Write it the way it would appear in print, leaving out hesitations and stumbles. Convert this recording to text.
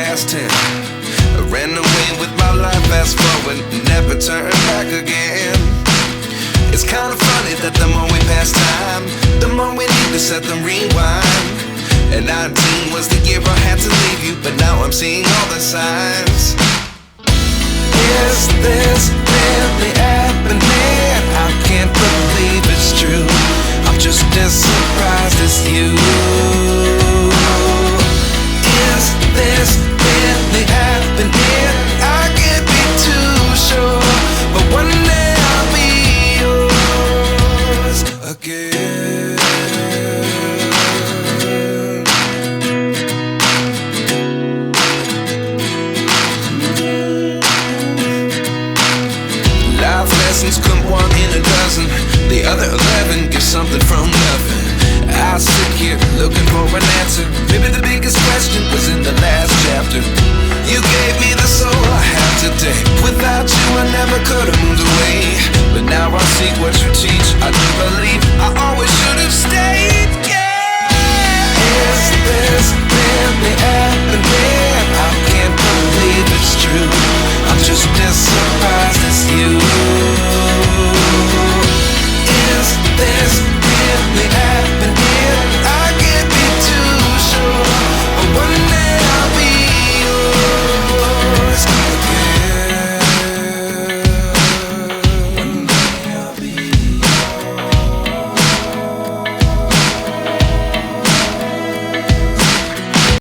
past 10. I ran away with my life, fast forward, never turn back again. It's kind of funny that the more we pass time, the more we need to set them rewind. And 19 was the year I had to leave you, but now I'm seeing all the signs. Is this really happening? I can't believe it's true. I'm just as surprised as you. Is this really happening? I can't be too sure, but one day I'll be yours again. Life lessons come one in a dozen. The other 11 get something from nothing. I sit here looking for an answer. Maybe the biggest question was in the last chapter. You gave me the soul I have today. Without you I never could have